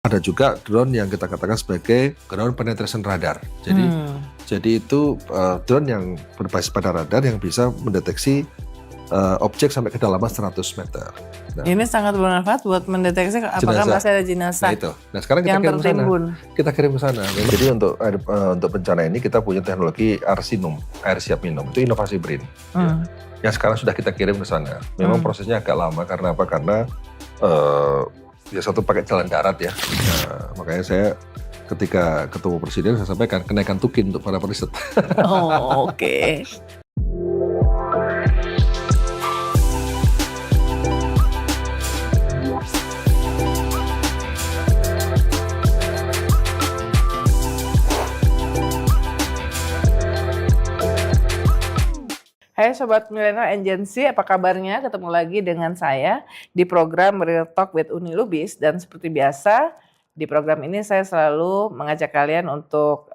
Ada juga drone yang kita katakan sebagai ground penetration radar. Jadi itu drone yang berbasis pada radar yang bisa mendeteksi objek sampai kedalaman 100 meter. Nah, ini sangat bermanfaat buat mendeteksi apakah masih ada jenazah. Nah itu. Nah sekarang kita kirim ke sana. Kita kirim ke sana. Jadi untuk bencana ini kita punya teknologi Arsinum, air siap minum. Itu inovasi BRIN. Yang sekarang sudah kita kirim ke sana. Memang prosesnya agak lama karena apa? Karena ya satu pakai jalan darat ya. Nah, makanya saya ketika ketemu presiden saya sampaikan kenaikan tukin untuk para periset. Oh, oke. Hai Sobat Millennial Agency, apa kabarnya? Ketemu lagi dengan saya di program Real Talk with Uni Lubis. Dan seperti biasa, di program ini saya selalu mengajak kalian untuk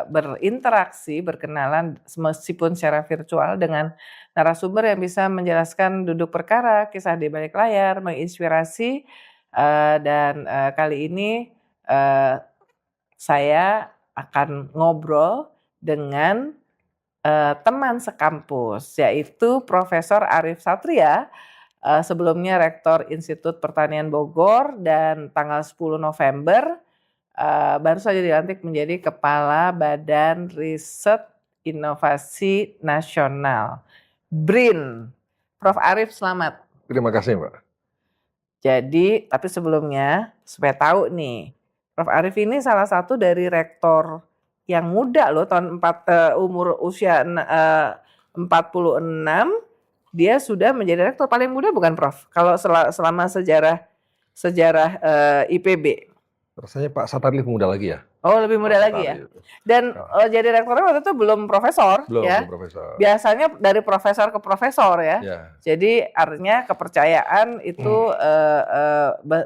berinteraksi, berkenalan meskipun secara virtual dengan narasumber yang bisa menjelaskan duduk perkara, kisah di balik layar, menginspirasi. Dan kali ini saya akan ngobrol dengan teman sekampus, yaitu Profesor Arief Satria, sebelumnya Rektor Institut Pertanian Bogor, dan tanggal 10 November baru saja dilantik menjadi Kepala Badan Riset Inovasi Nasional, BRIN. Prof. Arief, selamat. Terima kasih, Mbak. Jadi, tapi sebelumnya, supaya tahu nih, Prof. Arief ini salah satu dari rektor yang muda loh, umur usia 46, dia sudah menjadi rektor paling muda bukan Prof? Kalau selama sejarah IPB. Rasanya Pak Satarli muda lagi ya? Oh, lebih muda lagi ya? Dan jadi rektornya waktu itu belum profesor ya? Belum profesor. Biasanya dari profesor ke profesor ya? Jadi artinya kepercayaan itu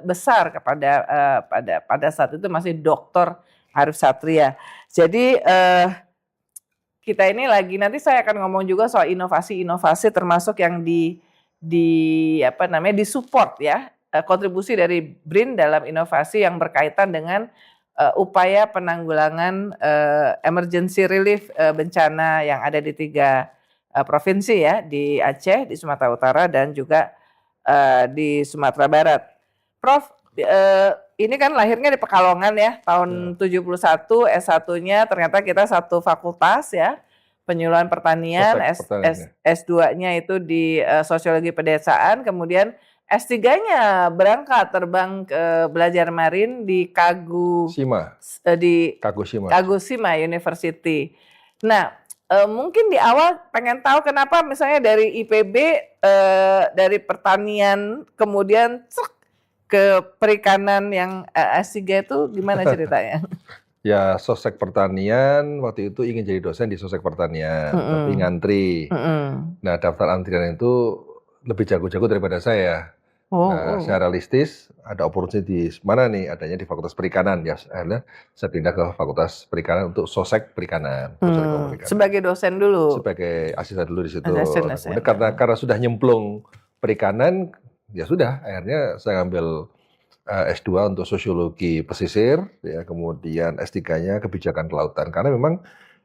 besar pada saat itu masih Dr. Arief Satria. Jadi kita ini lagi, nanti saya akan ngomong juga soal inovasi-inovasi termasuk yang disupport ya, kontribusi dari BRIN dalam inovasi yang berkaitan dengan upaya penanggulangan emergency relief bencana yang ada di 3 provinsi ya, di Aceh, di Sumatera Utara, dan juga di Sumatera Barat. Prof, ini kan lahirnya di Pekalongan ya, tahun 71, S1-nya ternyata kita satu fakultas ya, penyuluhan pertanian, S2-nya itu di sosiologi pedesaan, kemudian S3-nya berangkat terbang ke belajar marin di Kagoshima University. Nah, mungkin di awal pengen tahu kenapa misalnya dari IPB, dari pertanian, kemudian ke perikanan yang S3 itu gimana ceritanya? Ya, sosek pertanian waktu itu ingin jadi dosen di sosek pertanian, tapi ngantri. Nah, daftar antrian itu lebih jago-jago daripada saya. Saya realistis, ada opportunity di mana nih? Adanya di Fakultas Perikanan ya. Akhirnya saya pindah ke Fakultas Perikanan untuk sosek perikanan. Sebagai dosen dulu? Sebagai asisten dulu di situ. Kemudian karena sudah nyemplung perikanan, ya sudah, akhirnya saya ambil S2 untuk sosiologi pesisir, ya, kemudian S3-nya kebijakan kelautan. Karena memang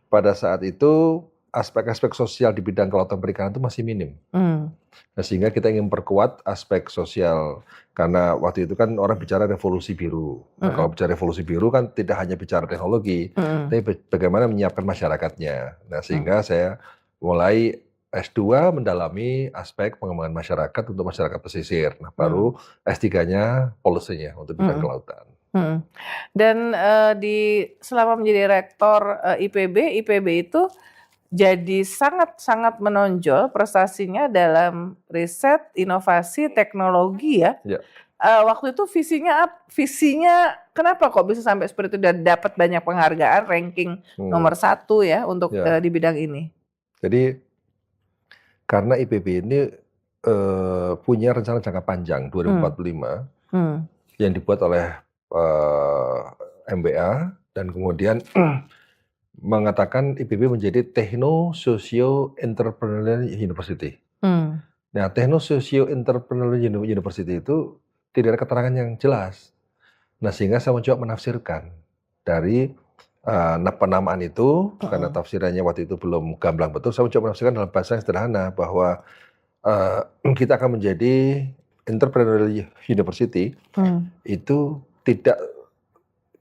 pada saat itu aspek-aspek sosial di bidang kelautan perikanan itu masih minim. Nah, sehingga kita ingin perkuat aspek sosial. Karena waktu itu kan orang bicara revolusi biru. Nah, kalau bicara revolusi biru kan tidak hanya bicara teknologi, tapi bagaimana menyiapkan masyarakatnya. Nah, sehingga saya mulai S2 mendalami aspek pengembangan masyarakat untuk masyarakat pesisir. Nah, baru S3-nya policy-nya untuk bidang kelautan. Dan selama menjadi rektor IPB itu jadi sangat-sangat menonjol prestasinya dalam riset, inovasi, teknologi ya. Waktu itu visinya kenapa kok bisa sampai seperti itu dan dapat banyak penghargaan, ranking nomor 1 ya untuk di bidang ini? Jadi karena IPB ini punya rencana jangka panjang 2045 yang dibuat oleh MBA dan kemudian mengatakan IPB menjadi Techno Socio Entrepreneurial University. Nah, Techno Socio Entrepreneurial University itu tidak ada keterangan yang jelas. Nah, sehingga saya mencoba menafsirkan dari penamaan itu, karena tafsirannya waktu itu belum gamblang betul, saya mencoba menafsirkan dalam bahasa yang sederhana bahwa kita akan menjadi entrepreneurial university itu tidak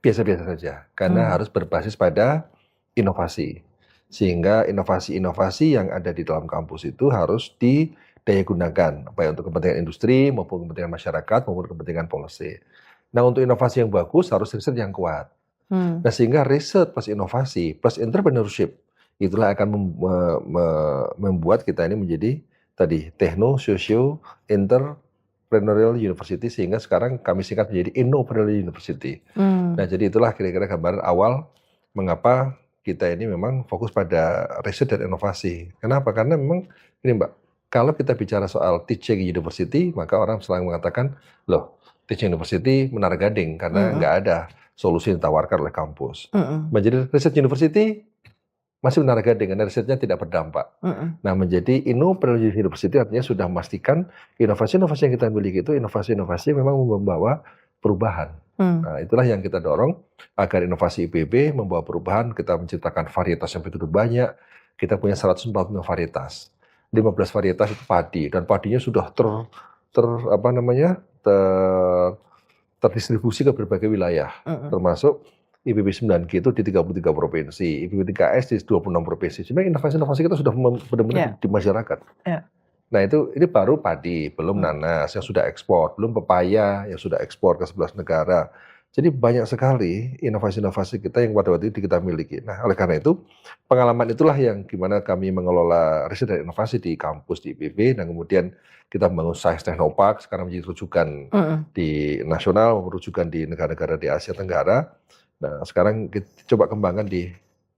biasa-biasa saja, karena harus berbasis pada inovasi. Sehingga inovasi-inovasi yang ada di dalam kampus itu harus didayagunakan, baik untuk kepentingan industri, maupun kepentingan masyarakat, maupun kepentingan policy. Nah, untuk inovasi yang bagus harus riset yang kuat. Nah, sehingga riset plus inovasi plus entrepreneurship itulah akan membuat kita ini menjadi tadi techno socio entrepreneurial university, sehingga sekarang kami singkat menjadi Innopreneurial University. Nah, jadi itulah kira-kira gambaran awal mengapa kita ini memang fokus pada riset dan inovasi. Kenapa? Karena memang ini Mbak, kalau kita bicara soal teaching university, maka orang selalu mengatakan, loh, teaching university menara gading karena nggak ada solusi yang ditawarkan oleh kampus. Menjadi riset university masih menara gading karena risetnya tidak berdampak. Nah, menjadi Innopreneurial University artinya sudah memastikan inovasi-inovasi yang kita miliki itu inovasi-inovasi memang membawa perubahan. Nah, itulah yang kita dorong agar inovasi IPB membawa perubahan. Kita menciptakan varietas yang begitu banyak. Kita punya 145 varietas. 15 varietas itu padi, dan padinya sudah terdistribusi ke berbagai wilayah, termasuk IPB 9G itu di 33 provinsi, IPB 3S di 26 provinsi. Sebenarnya inovasi-inovasi kita sudah benar-benar di masyarakat. Nah, ini baru padi, belum nanas yang sudah ekspor, belum pepaya yang sudah ekspor ke 11 negara. Jadi banyak sekali inovasi-inovasi kita yang pada waktu itu kita miliki. Nah, oleh karena itu, pengalaman itulah yang gimana kami mengelola riset dan inovasi di kampus di IPB, dan kemudian kita membangun Science Technopark, sekarang menjadi rujukan di nasional, rujukan di negara-negara di Asia Tenggara. Nah, sekarang kita coba kembangkan di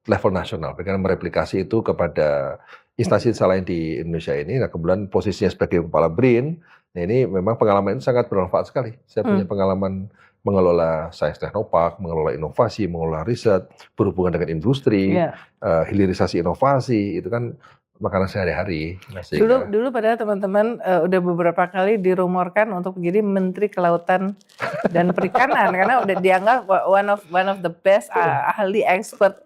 level nasional, bagaimana mereplikasi itu kepada instansi lain di Indonesia ini. Nah, kemudian posisinya sebagai kepala BRIN, nah ini memang pengalaman itu sangat bermanfaat sekali. Saya punya pengalaman mengelola Science Technopark, mengelola inovasi, mengelola riset, berhubungan dengan industri, hilirisasi inovasi, itu kan makanan sehari-hari. Nah, dulu padahal teman-teman udah beberapa kali dirumorkan untuk menjadi Menteri Kelautan dan Perikanan karena udah dianggap one of the best ahli expert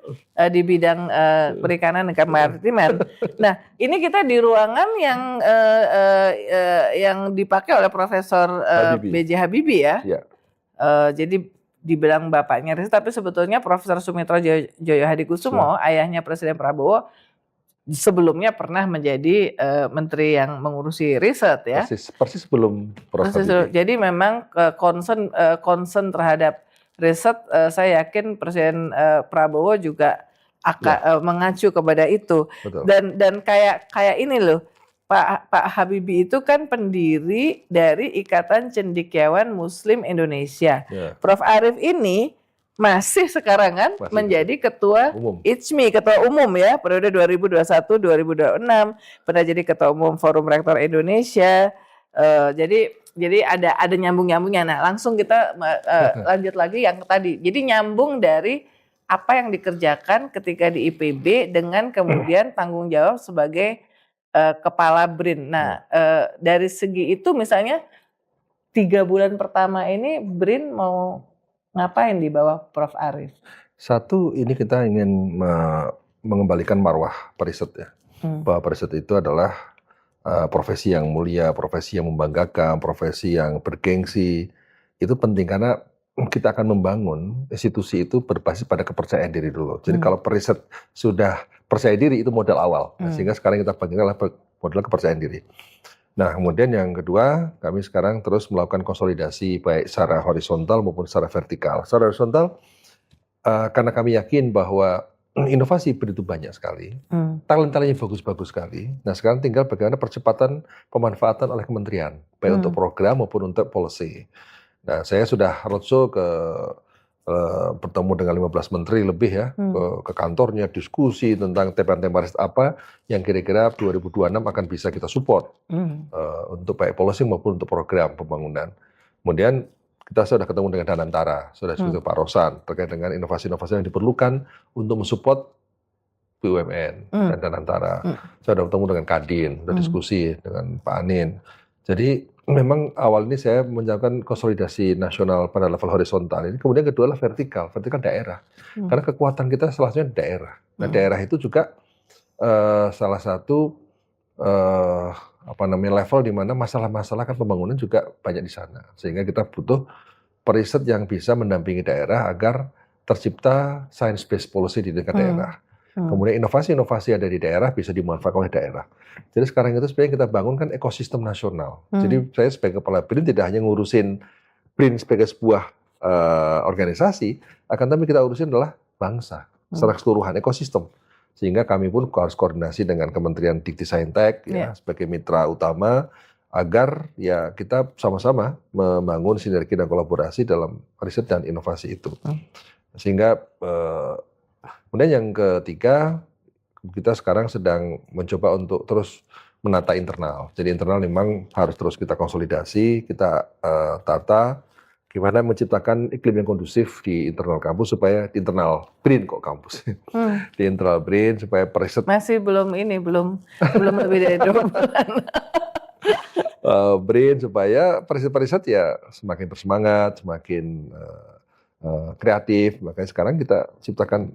di bidang perikanan dan kemaritiman. Nah, ini kita di ruangan yang dipakai oleh Profesor B.J. Habibie ya. Jadi dibilang bapaknya riset, tapi sebetulnya Profesor Sumitro Joyo Hadikusumo, ayahnya Presiden Prabowo, sebelumnya pernah menjadi menteri yang mengurusi riset ya. Persis sebelum proses. Jadi memang concern terhadap riset, saya yakin Presiden Prabowo juga akan mengacu kepada itu. Betul. Dan kayak ini loh, Pak Habibie itu kan pendiri dari Ikatan Cendekiawan Muslim Indonesia. Prof Arief ini masih sekarang kan menjadi ketua ICMI, ketua umum ya, periode 2021-2026, pernah jadi ketua umum Forum Rektor Indonesia. Jadi ada nyambung-nyambungnya. Nah, langsung kita lanjut lagi yang tadi. Jadi nyambung dari apa yang dikerjakan ketika di IPB dengan kemudian tanggung jawab sebagai kepala BRIN. Nah, dari segi itu misalnya 3 bulan pertama ini BRIN mau ngapain di bawah Prof Arief? Satu, ini kita ingin mengembalikan marwah periset ya. Bahwa periset itu adalah profesi yang mulia, profesi yang membanggakan, profesi yang bergengsi. Itu penting karena kita akan membangun institusi itu berbasis pada kepercayaan diri dulu. Jadi kalau periset sudah percaya diri itu modal awal. Nah, sehingga sekarang kita bangun adalah modal kepercayaan diri. Nah, kemudian yang kedua, kami sekarang terus melakukan konsolidasi baik secara horizontal maupun secara vertikal. Secara horizontal, karena kami yakin bahwa inovasi begitu banyak sekali, talent-talentnya bagus-bagus sekali. Nah, sekarang tinggal bagaimana percepatan pemanfaatan oleh kementerian, baik untuk program maupun untuk policy. Nah, saya sudah roadshow bertemu dengan 15 menteri lebih ya, ke kantornya, diskusi tentang tema-tema riset apa yang kira-kira 2026 akan bisa kita support untuk baik policy maupun untuk program pembangunan. Kemudian kita sudah ketemu dengan Danantara, sudah diskusi Pak Rosan terkait dengan inovasi-inovasi yang diperlukan untuk mensupport BUMN dan Danantara. Saya sudah bertemu dengan Kadin, sudah diskusi dengan Pak Anin. Jadi memang awal ini saya menjalankan konsolidasi nasional pada level horizontal ini, kemudian kedua adalah vertikal daerah. Karena kekuatan kita salah satunya daerah. Nah, daerah itu juga salah satu level di mana masalah-masalah kan pembangunan juga banyak di sana. Sehingga kita butuh periset yang bisa mendampingi daerah agar tercipta science-based policy di tingkat daerah. Kemudian inovasi-inovasi ada di daerah bisa dimanfaatkan oleh daerah. Jadi sekarang itu sebenarnya kita bangunkan ekosistem nasional. Jadi saya sebagai kepala BRIN tidak hanya ngurusin BRIN sebagai sebuah organisasi, akan tapi kita urusin adalah bangsa secara keseluruhan ekosistem. Sehingga kami pun harus koordinasi dengan Kementerian Dikti-Saintek sebagai mitra utama agar ya kita sama-sama membangun sinergi dan kolaborasi dalam riset dan inovasi itu. Sehingga kemudian yang ketiga, kita sekarang sedang mencoba untuk terus menata internal. Jadi internal memang harus terus kita konsolidasi, kita tata gimana menciptakan iklim yang kondusif di internal kampus supaya di internal BRIN kok kampus. Di internal BRIN supaya periset masih belum lebih dari 2 bulan. BRIN supaya periset-periset ya semakin bersemangat, semakin kreatif. Makanya sekarang kita ciptakan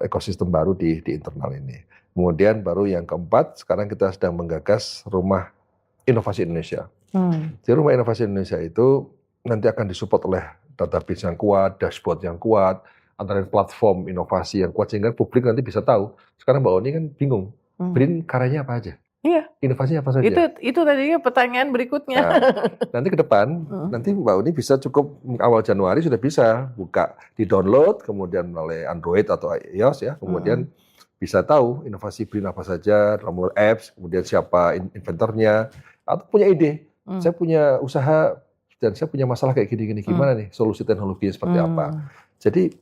ekosistem baru di internal ini. Kemudian baru yang keempat, sekarang kita sedang menggagas Rumah Inovasi Indonesia. Jadi Rumah Inovasi Indonesia itu nanti akan disupport oleh database yang kuat, dashboard yang kuat, antara platform inovasi yang kuat sehingga publik nanti bisa tahu. Sekarang Mbak Oni kan bingung, BRIN karyanya apa aja? Iya. Inovasinya apa saja? Itu tadinya pertanyaan berikutnya. Nah, nanti ke depan, nanti Mbak Uni bisa cukup awal Januari sudah bisa buka di download, kemudian oleh Android atau iOS ya, kemudian bisa tahu inovasi BRIN apa saja, nomor apps, kemudian siapa inventornya, atau punya ide, saya punya usaha dan saya punya masalah kayak gini-gini, gimana nih solusi teknologinya seperti apa? Jadi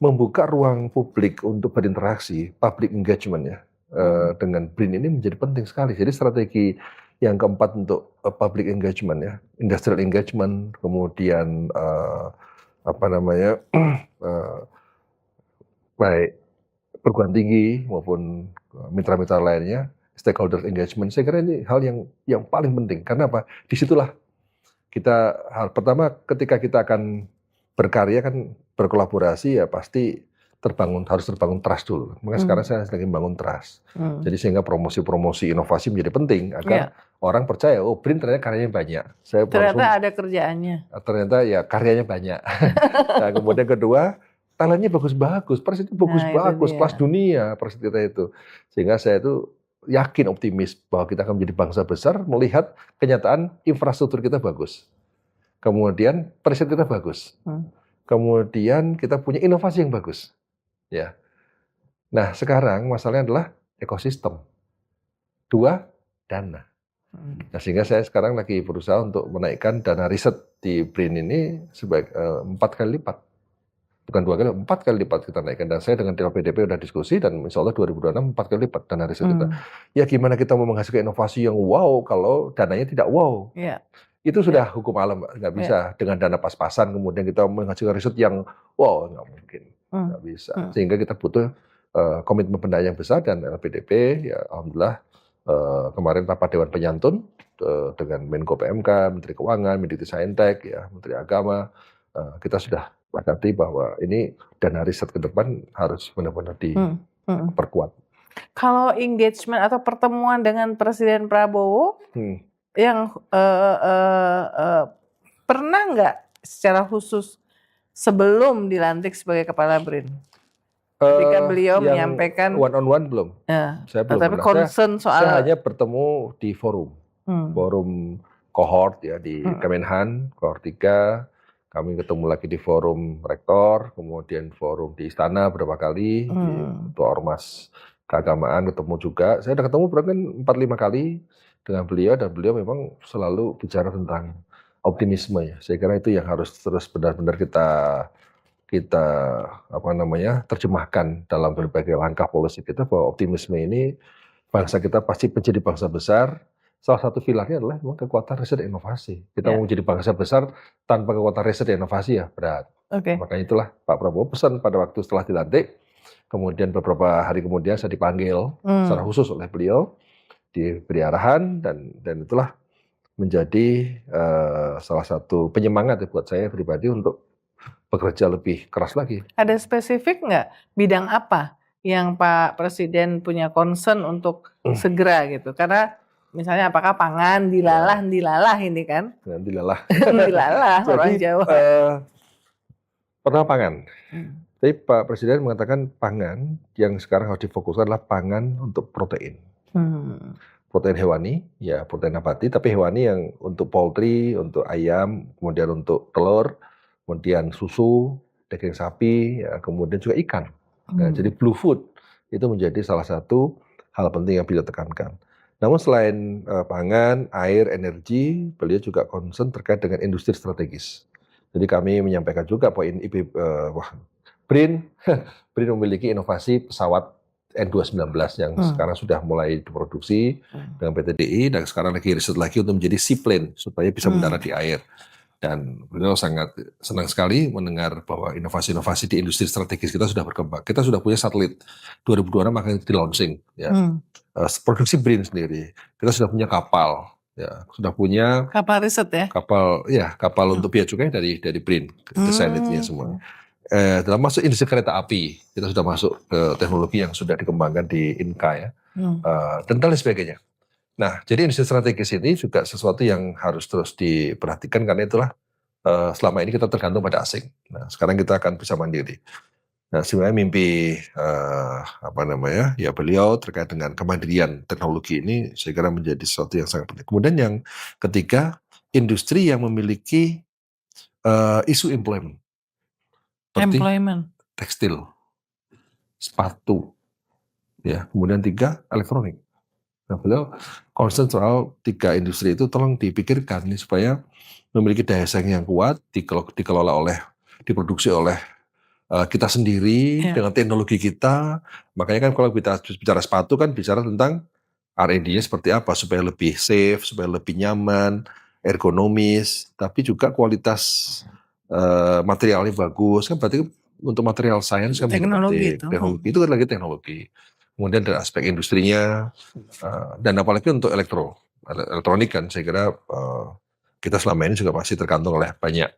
membuka ruang publik untuk berinteraksi, public engagement ya. Dengan BRIN ini menjadi penting sekali. Jadi strategi yang keempat untuk public engagement ya, industrial engagement, kemudian baik perguruan tinggi maupun mitra-mitra lainnya, stakeholder engagement. Saya kira ini hal yang paling penting. Karena apa? Disitulah kita pertama ketika kita akan berkarya kan berkolaborasi ya pasti harus terbangun trust dulu. Makanya sekarang saya lagi membangun trust. Jadi sehingga promosi-promosi inovasi menjadi penting agar orang percaya, oh BRIN ternyata karyanya banyak. Ternyata ada kerjaannya. Ternyata ya karyanya banyak. Nah, kemudian kedua, talentnya bagus-bagus, Pers itu bagus-bagus, kelas dunia Pers kita itu. Sehingga saya itu yakin optimis bahwa kita akan menjadi bangsa besar melihat kenyataan infrastruktur kita bagus. Kemudian periset kita bagus. Kemudian kita punya inovasi yang bagus. Ya. Nah, sekarang masalahnya adalah ekosistem. 2, dana. Nah, sehingga saya sekarang lagi berusaha untuk menaikkan dana riset di BRIN ini sebagai 4 kali lipat. Bukan 2 kali, 4 kali lipat kita naikkan. Dan saya dengan LPDP udah diskusi dan insya Allah 2026 4 kali lipat dana riset kita. Ya gimana kita mau menghasilkan inovasi yang wow kalau dananya tidak wow. Itu sudah hukum alam, nggak bisa dengan dana pas-pasan kemudian kita menghasilkan riset yang wow, nggak mungkin. Nggak bisa. Sehingga kita butuh komitmen pendana yang besar dan LPDP ya alhamdulillah kemarin rapat Dewan Penyantun dengan Menko PMK, Menteri Keuangan, Mendikti-Saintek, ya, Menteri Agama, kita sudah sepakati bahwa ini dana riset ke depan harus benar-benar diperkuat. Kalau engagement atau pertemuan dengan Presiden Prabowo yang pernah nggak secara khusus sebelum dilantik sebagai Kepala BRIN? Ketika beliau menyampaikan one on one belum. Saya belum. Tapi concern soal saya hanya bertemu di forum cohort ya di Kemenhan cohort 3. Kami ketemu lagi di forum rektor, kemudian forum di istana beberapa kali, di Ketua Ormas Keagamaan ketemu juga. Saya udah ketemu berarti 4-5 kali dengan beliau dan beliau memang selalu bicara tentang optimisme ya. Saya kira itu yang harus terus benar-benar kita terjemahkan dalam berbagai langkah polisi kita bahwa optimisme ini bangsa kita pasti menjadi bangsa besar. Salah satu pilarnya adalah memang kekuatan riset dan inovasi. Kita mau menjadi bangsa besar tanpa kekuatan riset dan inovasi ya berat. Makanya itulah Pak Prabowo pesan pada waktu setelah dilantik. Kemudian beberapa hari kemudian saya dipanggil secara khusus oleh beliau, diberi arahan dan itulah menjadi salah satu penyemangat ya buat saya pribadi untuk bekerja lebih keras lagi. Ada spesifik nggak bidang apa yang Pak Presiden punya concern untuk segera gitu? Karena misalnya apakah pangan dilalah ini kan? Dilalah. Dilalah orang Jawa. Pertama pangan. Jadi Pak Presiden mengatakan pangan yang sekarang harus difokuskan adalah pangan untuk protein. Protein hewani, ya protein nabati, tapi hewani yang untuk poultry, untuk ayam, kemudian untuk telur, kemudian susu, daging sapi, ya, kemudian juga ikan. Nah, jadi blue food itu menjadi salah satu hal penting yang beliau tekankan. Namun selain pangan, air, energi, beliau juga concern terkait dengan industri strategis. Jadi kami menyampaikan juga poin BRIN memiliki inovasi pesawat N219 yang sekarang sudah mulai diproduksi dengan PT DI dan sekarang lagi riset lagi untuk menjadi seaplane supaya bisa mendarat di air. Dan beliau sangat senang sekali mendengar bahwa inovasi-inovasi di industri strategis kita sudah berkembang. Kita sudah punya satelit 2026 akan di launching, ya. Produksi BRIN sendiri. Kita sudah punya kapal, ya. Sudah punya kapal riset ya. Kapal untuk bea cukai dari BRIN, desainnya semua. Dalam masuk industri kereta api, kita sudah masuk ke teknologi yang sudah dikembangkan di INCA ya, dan lain sebagainya. Nah, jadi industri strategis ini juga sesuatu yang harus terus diperhatikan karena itulah selama ini kita tergantung pada asing. Nah, sekarang kita akan bisa mandiri. Nah, sebenarnya mimpi ya beliau terkait dengan kemandirian teknologi ini saya kira menjadi sesuatu yang sangat penting. Kemudian yang ketiga, industri yang memiliki isu employment. Tekstil, sepatu, ya. Kemudian 3, elektronik. Nah, beliau concern soal 3 industri itu tolong dipikirkan nih supaya memiliki daya saing yang kuat, diproduksi oleh kita sendiri dengan teknologi kita. Makanya kan kalau kita bicara sepatu kan bicara tentang R&D-nya seperti apa supaya lebih safe, supaya lebih nyaman, ergonomis, tapi juga kualitas materialnya bagus kan berarti untuk material science kan teknologi itu kan lagi teknologi. Kemudian dari aspek industrinya dan apalagi untuk elektronik kan saya kira kita selama ini juga masih tergantung oleh banyak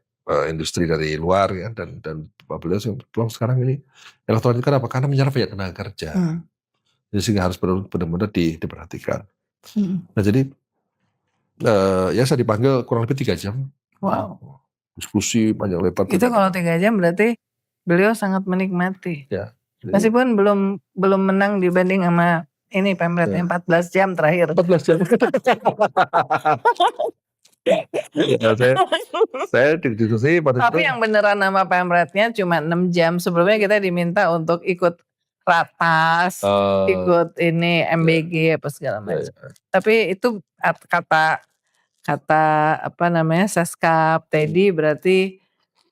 industri dari luar ya dan beliau sekarang ini elektronik kan apa karena menyerap banyak tenaga kerja. Jadi sehingga harus benar-benar diperhatikan. Nah jadi ya saya dipanggil kurang lebih 3 jam. Wow. Diskusi panjang lebar. Itu kalau 3 jam berarti beliau sangat menikmati. Ya. Meskipun belum menang dibanding sama ini pemretnya 14 jam terakhir. 14 jam. Ya, saya diskusi pada tapi yang beneran nama pemretnya cuma 6 jam. Sebelumnya kita diminta untuk ikut ratas, ikut ini MBG apa segala macam. Tapi itu kata apa namanya Seskap Teddy berarti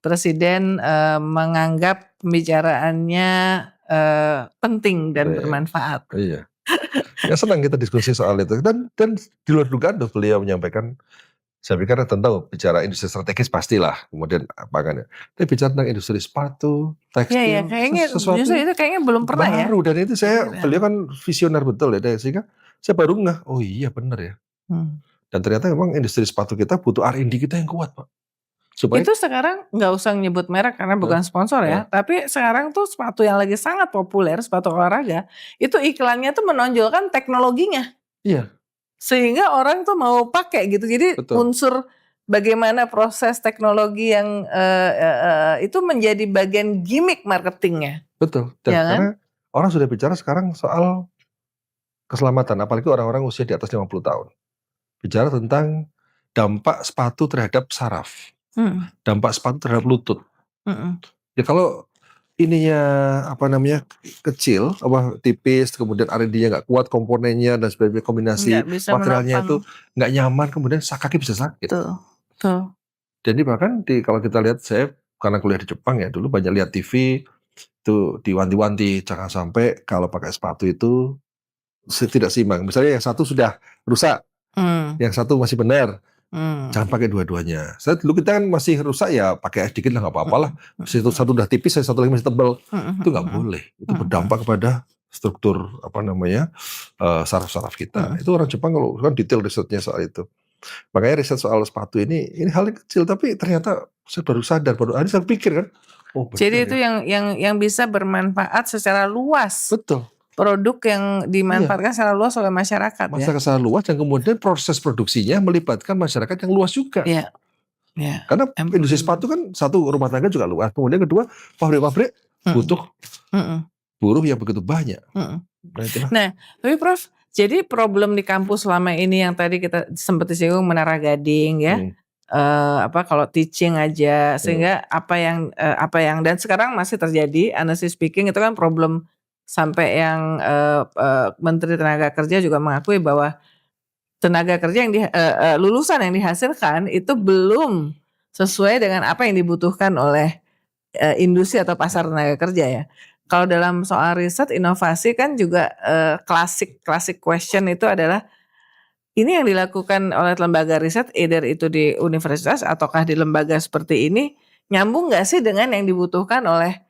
Presiden menganggap pembicaraannya penting dan bermanfaat. Iya. Ya senang kita diskusi soal itu dan di luar dugaan beliau menyampaikan. Saya pikir tentu bicara industri strategis pastilah, kemudian pangan. Tapi bicara tentang industri sepatu, tekstil, kayaknya sesuatu itu kayaknya belum pernah ya. Baru dan itu beliau kan visioner betul ya, sehingga saya baru ngeh, oh iya benar ya. Dan ternyata memang industri sepatu kita butuh R&D kita yang kuat, Pak. Supaya itu sekarang nggak usah nyebut merek karena bukan sponsor ya, tapi sekarang tuh sepatu yang lagi sangat populer, sepatu olahraga, itu iklannya tuh menonjolkan teknologinya. Iya. Sehingga orang tuh mau pakai gitu. Jadi unsur bagaimana proses teknologi yang itu menjadi bagian gimmick marketingnya. Betul. Dan ya karena orang sudah bicara sekarang soal keselamatan, apalagi orang-orang usia di atas 50 tahun. Bicara tentang dampak sepatu terhadap saraf. Dampak sepatu terhadap lutut. Ya kalau ininya kecil, tipis, kemudian R&D-nya nggak kuat, komponennya dan sebagainya kombinasi materialnya itu nggak nyaman, kemudian kaki bisa sakit. Betul. Jadi bahkan kalau kita lihat, saya karena kuliah di Jepang ya dulu banyak lihat TV itu diwanti-wanti jangan sampai kalau pakai sepatu itu tidak seimbang. Misalnya yang satu sudah rusak, yang satu masih benar. Jangan pakai dua-duanya. Dulu kita kan masih rusak ya pakai sedikit lah nggak apa-apa lah. Satu udah tipis, satu lagi masih tebal. Itu nggak boleh. Itu berdampak kepada struktur saraf-saraf kita. Itu orang Jepang kalau kan detail risetnya soal itu. Makanya riset soal sepatu ini hal yang kecil tapi ternyata saya baru sadar, baru saya pikir kan, oh Jadi benar itu ya. yang bisa bermanfaat secara luas. Betul. Produk yang Iya. dimanfaatkan secara luas oleh masyarakat ya. Masyarakat secara luas dan kemudian proses produksinya melibatkan masyarakat yang luas juga. Iya. Iya. Karena industri sepatu kan satu rumah tangga juga luas, kemudian kedua pabrik-pabrik butuh buruh yang begitu banyak. Nah itulah. Nah, tapi Prof, jadi problem di kampus selama ini yang tadi kita sempat disinggung Menara Gading ya, kalau teaching aja sehingga apa yang dan sekarang masih terjadi honestly speaking itu kan problem sampai yang Menteri Tenaga Kerja juga mengakui bahwa tenaga kerja yang lulusan yang dihasilkan itu belum sesuai dengan apa yang dibutuhkan oleh industri atau pasar tenaga kerja ya. Kalau dalam soal riset inovasi kan juga classic question itu adalah ini yang dilakukan oleh lembaga riset either itu di universitas ataukah di lembaga seperti ini nyambung nggak sih dengan yang dibutuhkan oleh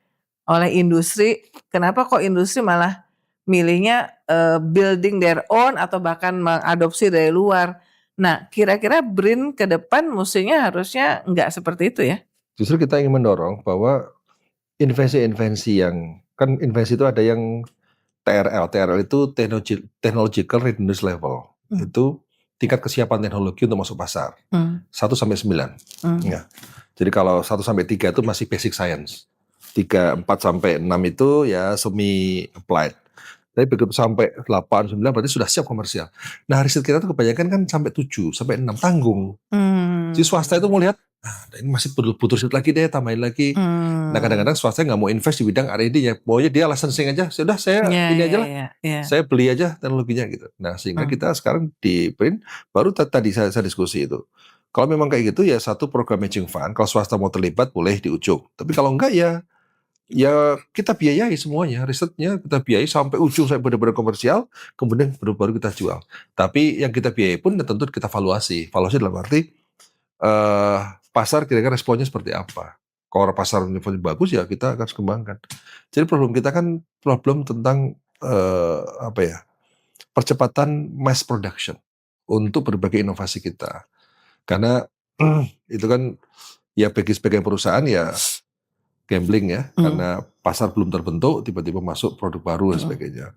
industri? Kenapa kok industri malah milihnya building their own atau bahkan mengadopsi dari luar? Nah, kira-kira BRIN ke depan mestinya harusnya nggak seperti itu ya? Justru kita ingin mendorong bahwa invensi-invensi yang kan invensi itu ada yang TRL itu technological readiness level. Itu tingkat kesiapan teknologi untuk masuk pasar. 1 sampai 9. Ya. Jadi kalau 1 sampai 3 itu masih basic science. 3, 4 sampai 6 itu ya semi applied. Tapi begitu sampai 8, 9 berarti sudah siap komersial. Nah, riset kita tuh kebanyakan kan sampai 7, sampai 6 tanggung. Jadi swasta itu mau lihat, ini masih butuh riset lagi deh, tambahin lagi. Nah, kadang-kadang swasta nggak mau invest di bidang R&D-nya. Maunya dia licensing aja, sudah saya ini aja lah. Saya beli aja teknologinya gitu. Nah, sehingga kita sekarang di BRIN baru tadi saya diskusi itu. Kalau memang kayak gitu ya satu program matching fund, kalau swasta mau terlibat boleh di ujung. Tapi kalau enggak ya kita biayai semuanya, risetnya kita biayai sampai ujung, sampai benar-benar komersial, kemudian baru kita jual. Tapi yang kita biayai pun tentu kita valuasi. Valuasi dalam arti pasar kira-kira responnya seperti apa. Kalau pasar responnya bagus ya kita akan kembangkan. Jadi problem kita kan problem tentang percepatan mass production untuk berbagai inovasi kita. Karena itu kan ya bagi sebagian perusahaan ya gambling ya, karena pasar belum terbentuk, tiba-tiba masuk produk baru dan sebagainya.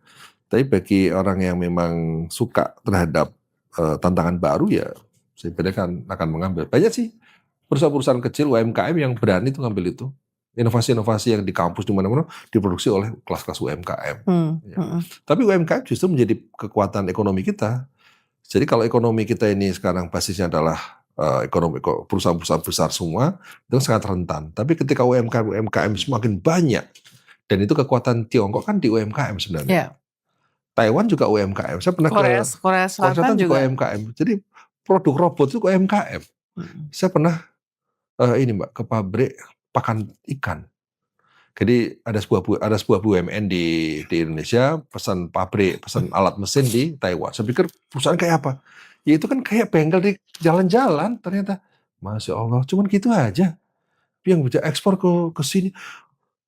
Tapi bagi orang yang memang suka terhadap tantangan baru ya, saya kira akan mengambil. Banyak sih perusahaan-perusahaan kecil UMKM yang berani tuh ngambil itu. Inovasi-inovasi yang di kampus di mana-mana diproduksi oleh kelas-kelas UMKM. Ya. Tapi UMKM justru menjadi kekuatan ekonomi kita. Jadi kalau ekonomi kita ini sekarang basisnya adalah ekonomi perusahaan-perusahaan besar semua, itu sangat rentan. Tapi ketika UMKM semakin banyak, dan itu kekuatan Tiongkok kan di UMKM sebenarnya. Yeah. Taiwan juga UMKM. Saya pernah Korea Selatan juga UMKM. Jadi produk robot itu UMKM. Saya pernah ini Mbak ke pabrik pakan ikan. Jadi ada sebuah BUMN di Indonesia pesan pabrik, pesan alat mesin di Taiwan. Saya pikir perusahaan kayak apa? Ya itu kan kayak bengkel di jalan-jalan ternyata. Masya Allah, cuman gitu aja. Yang bisa ekspor ke sini.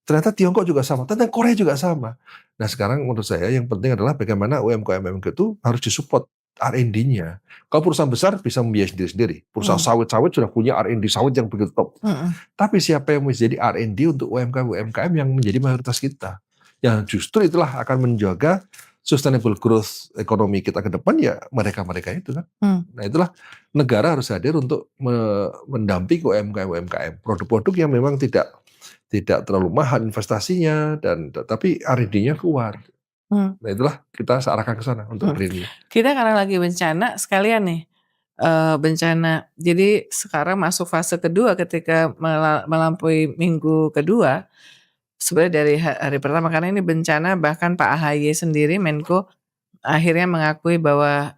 Ternyata Tiongkok juga sama, ternyata Korea juga sama. Nah sekarang menurut saya yang penting adalah bagaimana UMKM itu harus disupport R&D-nya. Kalau perusahaan besar bisa membiayai sendiri-sendiri. Perusahaan sawit-sawit sudah punya R&D sawit yang begitu top. Tapi siapa yang menjadi R&D untuk UMKM yang menjadi mayoritas kita? Yang justru itulah akan menjaga sustainable growth ekonomi kita ke depan ya mereka-mereka itu kan. Nah itulah negara harus hadir untuk mendampingi UMKM. Produk-produk yang memang tidak terlalu mahal investasinya tapi R&D-nya keluar. Nah itulah kita searahkan ke sana untuk BRIN. Kita karena lagi bencana sekalian nih bencana. Jadi sekarang masuk fase kedua ketika melampaui minggu kedua. Sebenarnya dari hari pertama karena ini bencana bahkan Pak AHY sendiri Menko akhirnya mengakui bahwa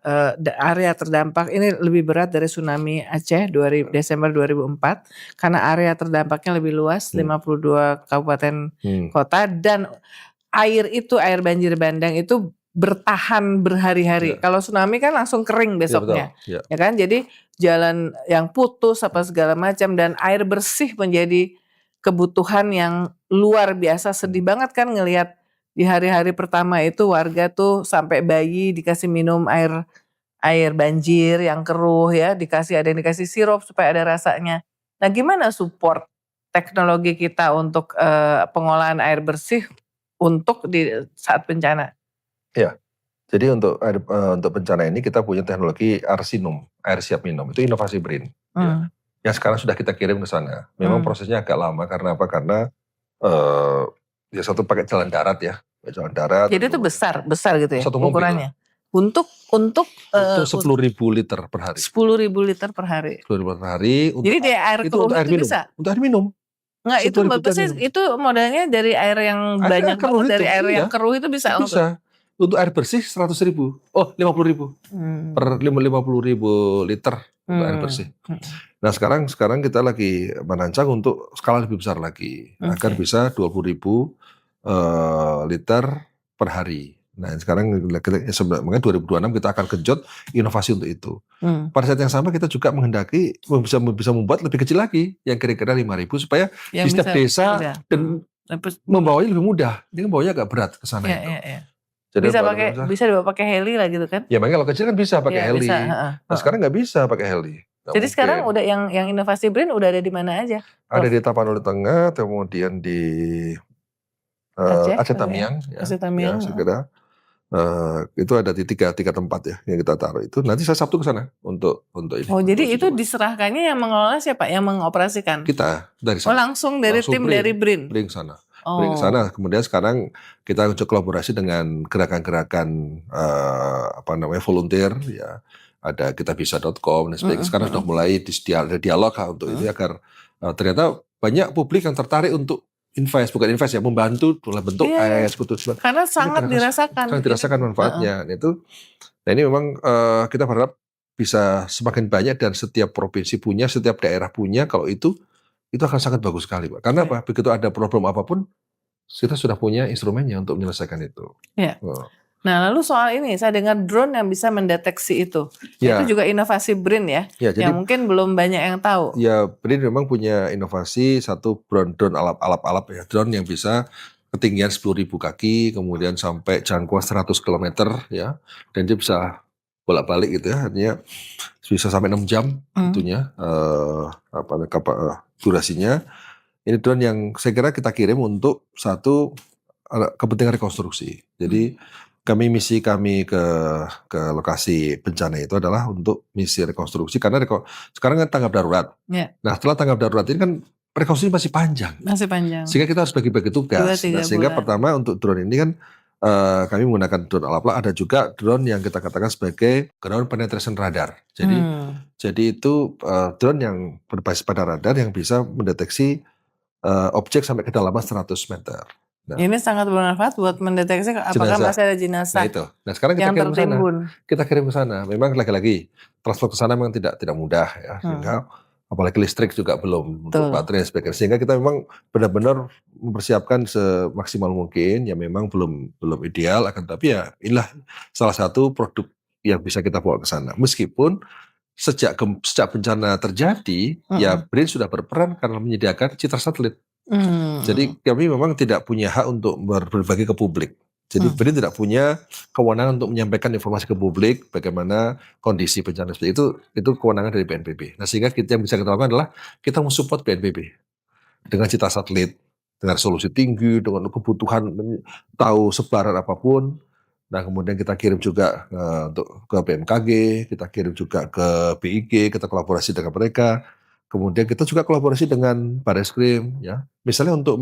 area terdampak ini lebih berat dari tsunami Aceh Desember 2004 karena area terdampaknya lebih luas 52 kabupaten kota dan air banjir bandang itu bertahan berhari-hari. Kalau tsunami kan langsung kering besoknya. Ya kan? Jadi jalan yang putus apa segala macam dan air bersih menjadi kebutuhan yang luar biasa. Sedih banget kan ngelihat di hari-hari pertama itu warga tuh sampai bayi dikasih minum air air banjir yang keruh ya, ada yang dikasih sirup supaya ada rasanya. Nah, gimana support teknologi kita untuk pengolahan air bersih untuk di saat bencana? Ya, jadi untuk bencana ini kita punya teknologi Arsinum, air siap minum. Itu inovasi BRIN. Ya. Yang sekarang sudah kita kirim ke sana. Memang prosesnya agak lama karena apa? Karena ya satu pakai jalan darat ya, jalan darat. Jadi itu besar gitu ya satu mobil. Ukurannya. Untuk 10.000 liter per hari. 10.000 liter per hari. 10.000 liter per hari. Jadi dari air keruh itu minum. bisa? Untuk air minum. Enggak, itu bagusnya itu modelnya dari air yang banyak keruh dari air yang keruh itu bisa langsung. Bisa. Untuk air bersih 100.000. Oh, 50.000. Per 50.000 liter untuk air bersih. Nah, sekarang kita lagi merancang untuk skala lebih besar lagi agar bisa 20.000 liter per hari. Nah, sekarang makanya 2026 kita akan genjot inovasi untuk itu. Pada saat yang sama kita juga menghendaki bisa membuat lebih kecil lagi yang kira-kira 5.000 supaya di setiap desa dan membawanya lebih mudah. Ini membawanya agak berat ke sana itu. Jadi bisa dibawa pakai heli lah gitu kan? Ya, makanya kalau kecil kan bisa pakai heli. Nah, sekarang nggak bisa pakai heli. Jadi sekarang udah yang inovasi BRIN udah ada di mana aja? Ada di Tapanuli Tengah, kemudian di Aceh Tamiang. Aceh Tamiang. Ya, itu ada di tiga tempat ya yang kita taruh itu. Nanti saya Sabtu ke sana untuk ini. Oh, jadi itu diserahkannya yang mengelola siapa? Yang mengoperasikan? Kita dari sana. Oh, langsung dari tim dari BRIN. BRIN sana. BRIN ke sana. Kemudian sekarang kita untuk kolaborasi dengan gerakan-gerakan volunteer ya. Ada kitabisa.com dan sebagainya. Sekarang sudah mulai dialog untuk ini agar ternyata banyak publik yang tertarik untuk bukan membantu dalam bentuk eksekutif. Karena sangat dirasakan. Sangat dirasakan manfaatnya. Nah, ini memang kita berharap bisa semakin banyak dan setiap provinsi punya, setiap daerah punya. Kalau itu akan sangat bagus sekali, Pak. Karena apa? Begitu ada problem apapun, kita sudah punya instrumennya untuk menyelesaikan itu. Ya. Nah, lalu soal ini, saya dengar drone yang bisa mendeteksi itu. Ya. Itu juga inovasi BRIN ya, yang mungkin belum banyak yang tahu. Ya, BRIN memang punya inovasi satu drone alap-alap ya, drone yang bisa ketinggian 10.000 kaki, kemudian sampai jangkauan 100 km ya, dan dia bisa bolak-balik gitu ya, artinya bisa sampai 6 jam tentunya durasinya. Ini drone yang saya kira kita kirim untuk satu kepentingan rekonstruksi. Jadi misi kami ke lokasi bencana itu adalah untuk misi rekonstruksi karena sekarang kan tanggap darurat. Nah, setelah tanggap darurat ini kan rekonstruksi masih panjang. Sehingga kita harus bagi-bagi tugas. Sehingga pertama untuk drone ini kan kami menggunakan drone alap-alap, ada juga drone yang kita katakan sebagai ground penetration radar. Jadi itu drone yang berbasis pada radar yang bisa mendeteksi objek sampai kedalaman 100 meter. Nah, ini sangat bermanfaat buat mendeteksi apakah masih ada jenazah. Nah, itu. Nah, sekarang kita kirim ke sana. Kita kirim ke sana. Memang lagi-lagi transport ke sana memang tidak mudah ya. Sehingga apalagi listrik juga belum untuk baterai dan sebagainya. Sehingga kita memang benar-benar mempersiapkan semaksimal mungkin. Ya memang belum ideal, akan tapi ya inilah salah satu produk yang bisa kita bawa ke sana. Meskipun sejak bencana terjadi, ya BRIN sudah berperan karena menyediakan citra satelit. Jadi kami memang tidak punya hak untuk berbagi ke publik. Jadi BRIN tidak punya kewenangan untuk menyampaikan informasi ke publik bagaimana kondisi bencana seperti itu kewenangan dari BNPB. Nah, sehingga yang bisa kita lakukan adalah kita mensupport BNPB dengan citra satelit, dengan resolusi tinggi, dengan kebutuhan tahu sebaran apapun. Nah, kemudian kita kirim juga untuk ke BMKG, kita kirim juga ke BIG, kita kolaborasi dengan mereka. Kemudian kita juga kolaborasi dengan Barreskrim, ya, misalnya untuk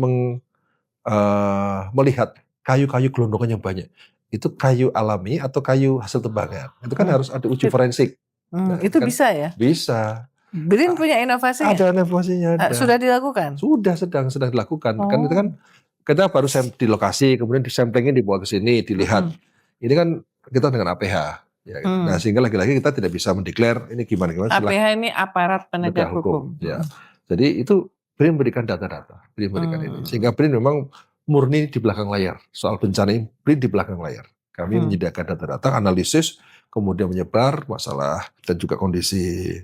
melihat kayu-kayu gelondongan yang banyak. Itu kayu alami atau kayu hasil tebangan. Itu kan harus ada uji forensik. Nah, itu kan bisa ya? Bisa. BRIN punya inovasinya? Ada inovasinya. Sudah dilakukan? Sudah sedang dilakukan. Kan itu kan kita baru di lokasi, kemudian disamplingin dibawa ke sini, dilihat. Ini kan kita dengan APH. Ya, nah, sehingga lagi-lagi kita tidak bisa mendeklar ini gimana. APH ini aparat penegak hukum. Ya. Jadi itu BRIN memberikan data-data, BRIN memberikan ini. Sehingga BRIN memang murni di belakang layar. Soal bencana ini BRIN di belakang layar. Kami menyediakan data-data, analisis, kemudian menyebar masalah dan juga kondisi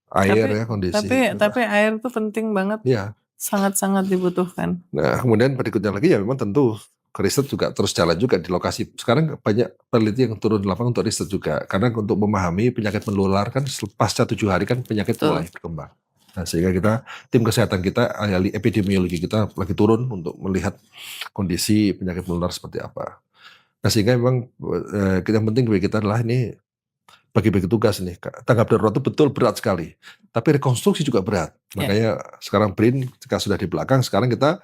air kondisi. Tapi air itu penting banget. Ya. Sangat-sangat dibutuhkan. Nah, kemudian berikutnya lagi ya memang tentu riset juga terus jalan juga di lokasi. Sekarang banyak peneliti yang turun di lapangan untuk riset juga. Karena untuk memahami penyakit menular kan pasca 7 hari kan penyakit mulai berkembang. Nah, sehingga tim kesehatan kita, ahli epidemiologi kita lagi turun untuk melihat kondisi penyakit menular seperti apa. Nah, sehingga memang yang penting bagi kita adalah ini bagi-bagi tugas nih. Tanggap darurat itu betul berat sekali. Tapi rekonstruksi juga berat. Makanya sekarang BRIN jika sudah di belakang, sekarang kita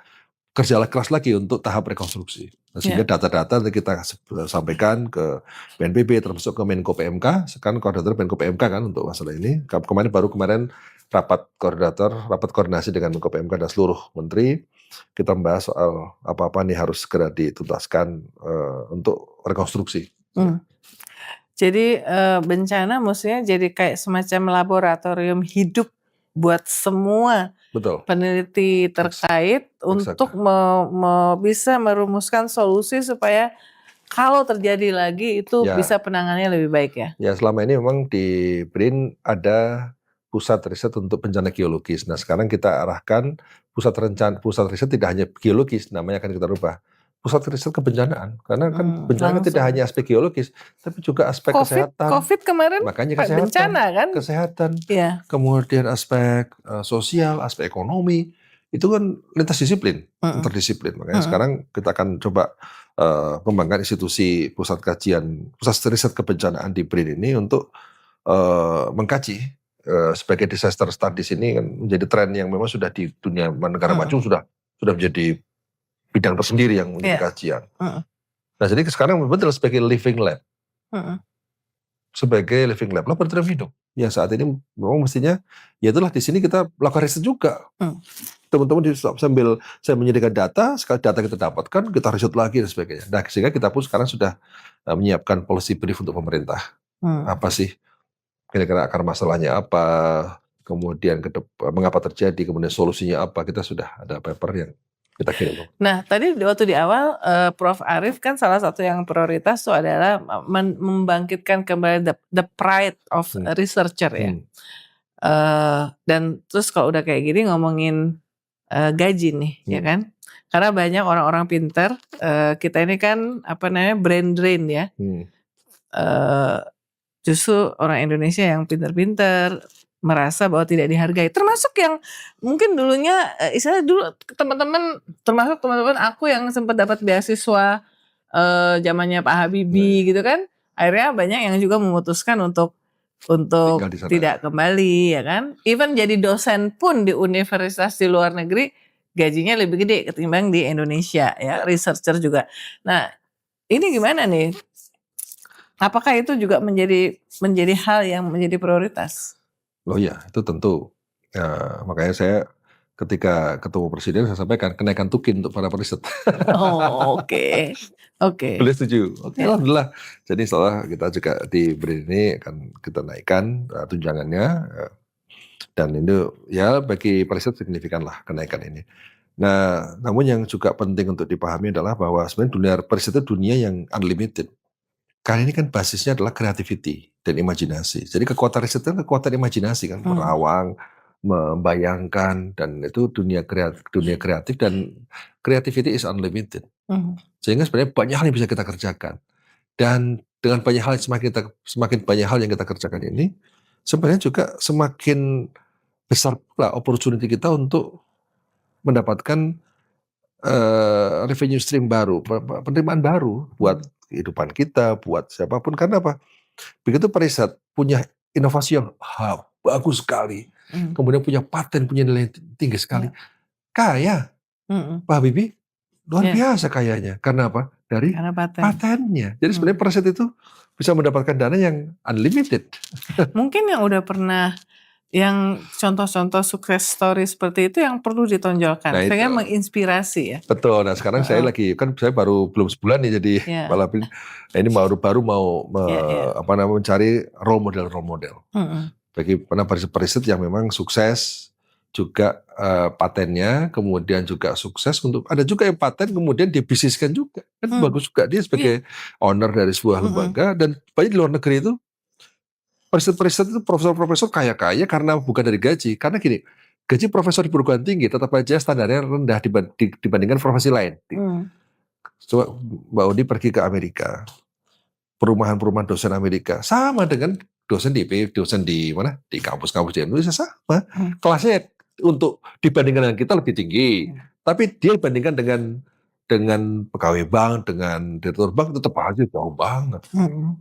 kerja keras lagi untuk tahap rekonstruksi. Nah, sehingga data-data kita sampaikan ke BNPB termasuk ke Menko PMK. Sekarang koordinator Menko PMK kan untuk masalah ini. Kemarin rapat koordinasi dengan Menko PMK dan seluruh menteri. Kita membahas soal apa-apa nih harus segera dituntaskan untuk rekonstruksi. Jadi bencana maksudnya jadi kayak semacam laboratorium hidup buat semua peneliti terkait untuk bisa merumuskan solusi supaya kalau terjadi lagi itu bisa penanganannya lebih baik ya. Ya, selama ini memang di BRIN ada pusat riset untuk bencana geologis. Nah, sekarang kita arahkan pusat riset tidak hanya geologis, namanya akan kita rubah. Pusat riset kebencanaan, karena kan bencana tidak hanya aspek geologis, tapi juga aspek kesehatan. COVID kemarin makanya kesehatan, bencana kan? Kesehatan, kemudian aspek sosial, aspek ekonomi, itu kan lintas disiplin, interdisiplin. Makanya sekarang kita akan coba mengembangkan institusi pusat riset kebencanaan di BRIN ini untuk mengkaji sebagai disaster studies ini kan menjadi tren yang memang sudah di dunia negara maju sudah menjadi bidang tersendiri yang menjadi kajian. Nah, jadi sekarang betul sebagai living lab. Sebagai living lab, laboratorium hidup. Ya saat ini memang mestinya, ya itulah di sini kita melakukan riset juga. Teman-teman sambil saya menyediakan data, sekali data kita dapatkan, kita riset lagi dan sebagainya. Nah, sehingga kita pun sekarang sudah menyiapkan policy brief untuk pemerintah. Apa sih kira-kira akar masalahnya apa, kemudian mengapa terjadi, kemudian solusinya apa, kita sudah ada paper yang kita kirim. Nah, tadi waktu di awal Prof. Arief kan salah satu yang prioritas itu adalah membangkitkan kembali the pride of researcher ya. Dan terus kalau udah kayak gini ngomongin gaji nih, ya kan? Karena banyak orang-orang pinter, kita ini kan brain drain ya. Justru orang Indonesia yang pinter-pinter merasa bahwa tidak dihargai, termasuk yang mungkin dulunya istilahnya dulu termasuk teman-teman aku yang sempat dapat beasiswa zamannya Pak Habibie gitu kan, akhirnya banyak yang juga memutuskan untuk tidak kembali ya kan, even jadi dosen pun di universitas di luar negeri gajinya lebih gede ketimbang di Indonesia ya, researcher juga. Nah ini gimana nih, apakah itu juga menjadi hal yang menjadi prioritas? Oh iya, itu tentu. Makanya saya ketika ketemu presiden saya sampaikan kenaikan tukin untuk para periset. Oke. Beliau setuju. Oke, alhamdulillah. Jadi setelah kita juga di BRIN ini akan kita naikkan tunjangannya, dan itu ya bagi periset signifikan lah kenaikan ini. Nah, namun yang juga penting untuk dipahami adalah bahwa sebenarnya dunia periset itu dunia yang unlimited. Karena ini kan basisnya adalah creativity dan imajinasi. Jadi kekuatan riset itu kekuatan imajinasi kan, merawang, membayangkan, dan itu dunia kreatif dan creativity is unlimited. Sehingga sebenarnya banyak hal yang bisa kita kerjakan. Dan dengan semakin banyak hal yang kita kerjakan ini, sebenarnya juga semakin besar pula opportunity kita untuk mendapatkan revenue stream baru, penerimaan baru buat kehidupan kita, buat siapapun. Karena apa? Begitu periset punya inovasi yang bagus sekali, kemudian punya paten, punya nilai tinggi sekali, kaya. Pak Habibie luar biasa kayanya. Karena apa? Karena patennya. Jadi sebenarnya periset itu bisa mendapatkan dana yang unlimited. Mungkin yang udah pernah, yang contoh-contoh sukses story seperti itu yang perlu ditonjolkan, sehingga menginspirasi ya. Betul. Nah sekarang saya baru belum sebulan nih jadi malah ini baru mau mencari role model. Bagi periset yang memang sukses juga patennya, kemudian juga sukses untuk ada juga yang paten kemudian dibisniskan juga kan bagus juga dia sebagai owner dari sebuah lembaga. Dan banyak di luar negeri itu periset itu profesor-profesor kaya-kaya karena bukan dari gaji. Karena gini, gaji profesor di perguruan tinggi tetap aja standarnya rendah dibandingkan profesi lain. Coba Mbak Uni pergi ke Amerika, perumahan-perumahan dosen Amerika sama dengan dosen di mana, di kampus-kampus di Indonesia sama. Kelasnya untuk dibandingkan dengan kita lebih tinggi, tapi dia dibandingkan dengan pegawai bank, dengan direktur bank tetap aja jauh banget.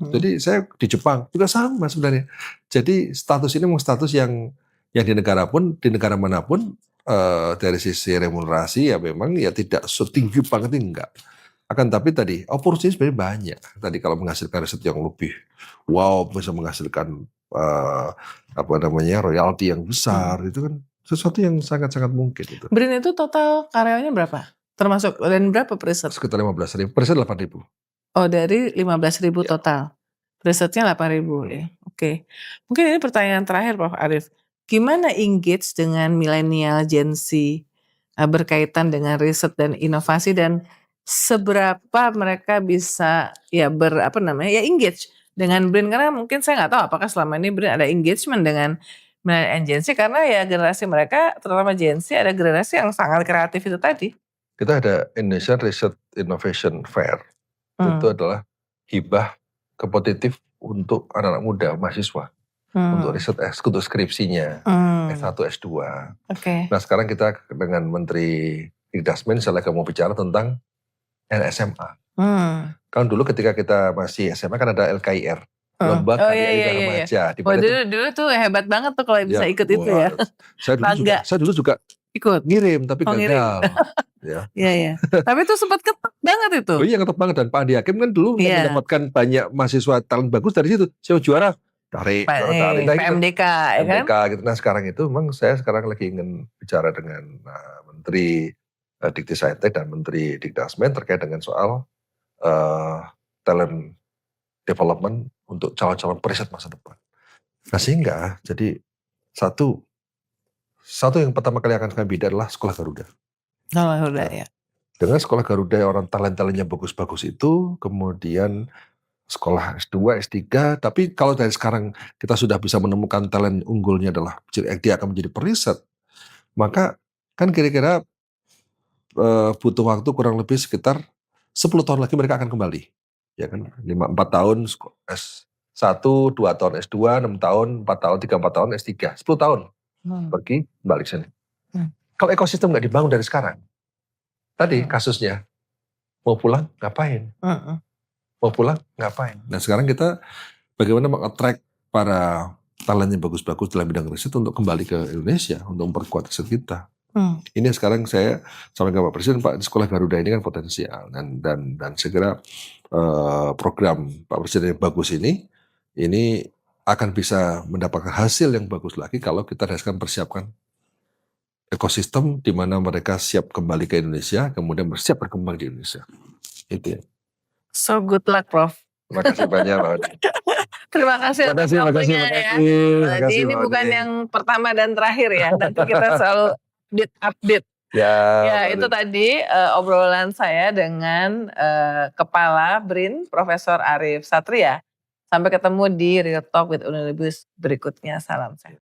Jadi saya di Jepang juga sama sebenarnya. Jadi status ini memang status yang di negara manapun dari sisi remunerasi ya memang ya tidak setinggi banget, enggak. Akan tapi tadi opportunity sebenarnya banyak. Tadi kalau menghasilkan riset yang lebih wow, bisa menghasilkan royalti yang besar, itu kan sesuatu yang sangat-sangat mungkin itu. BRIN itu total karyawannya berapa? Termasuk dan berapa per riset? Sekitar 15.000, per riset 8.000. Oh, dari 15.000 total. Risetnya 8.000 ya. Oke. Mungkin ini pertanyaan terakhir Prof. Arief. Gimana engage dengan milenial Gen Z berkaitan dengan riset dan inovasi, dan seberapa mereka bisa ya engage dengan BRIN, karena mungkin saya nggak tahu apakah selama ini BRIN ada engagement dengan milenial Gen Z, karena ya generasi mereka terutama Gen Z ada generasi yang sangat kreatif itu tadi. Kita ada Indonesian Research Innovation Fair. Itu adalah hibah kompetitif untuk anak-anak muda, mahasiswa. Untuk riset untuk skripsinya, S1, S2. Nah sekarang kita dengan Menteri Dikdasmen saya lagi mau bicara tentang SMA. Kan dulu ketika kita masih SMA kan ada LKIR, Lomba Karya Remaja. Dulu tuh hebat banget tuh kalau bisa ikut itu ya. Saya dulu juga ikut ngirim tapi gagal. Iya. Tapi itu sempat ketat banget itu. Oh iya, ketat banget, dan Pak Andi Hakim kan dulu mendapatkan banyak mahasiswa talent bagus dari situ. Saya juara, tarik. PMDK ya kan? PMDK gitu. Nah sekarang itu memang saya sekarang lagi ingin bicara dengan Menteri Dikti-Saintek dan Menteri Dikdasmen terkait dengan soal talent development untuk calon-calon periset masa depan. Nah sehingga jadi satu yang pertama kali akan kami bidik adalah Sekolah Garuda. Ya. Dengan Sekolah Garuda orang talent-talentnya bagus-bagus itu, kemudian sekolah S2, S3, tapi kalau dari sekarang kita sudah bisa menemukan talent unggulnya adalah dia akan menjadi periset, maka kan kira-kira butuh waktu kurang lebih sekitar 10 tahun lagi mereka akan kembali. Ya kan, 4 tahun S1, 2 tahun S2, 6 tahun, 4 tahun, 3-4 tahun S3, 10 tahun. Pergi, balik sini. Kalau ekosistem nggak dibangun dari sekarang, tadi kasusnya, mau pulang ngapain? Mau pulang ngapain? Nah sekarang kita bagaimana meng-attract para talent yang bagus-bagus dalam bidang riset untuk kembali ke Indonesia, untuk memperkuat riset kita. Ini sekarang saya sama Pak Presiden, Pak, Sekolah Garuda ini kan potensial, dan segera program Pak Presiden yang bagus ini akan bisa mendapatkan hasil yang bagus lagi kalau kita persiapkan ekosistem di mana mereka siap kembali ke Indonesia, kemudian bersiap berkembang di Indonesia. Itu ya. So good luck, Prof. Terima kasih banyak, Pak. Terima kasih. Terima kasih. Jadi ini bukan yang pertama dan terakhir ya. Nanti kita selalu update. Ya itu tadi obrolan saya dengan Kepala BRIN Profesor Arief Satria. Sampai ketemu di Real Talk with Unilibus berikutnya. Salam sehat.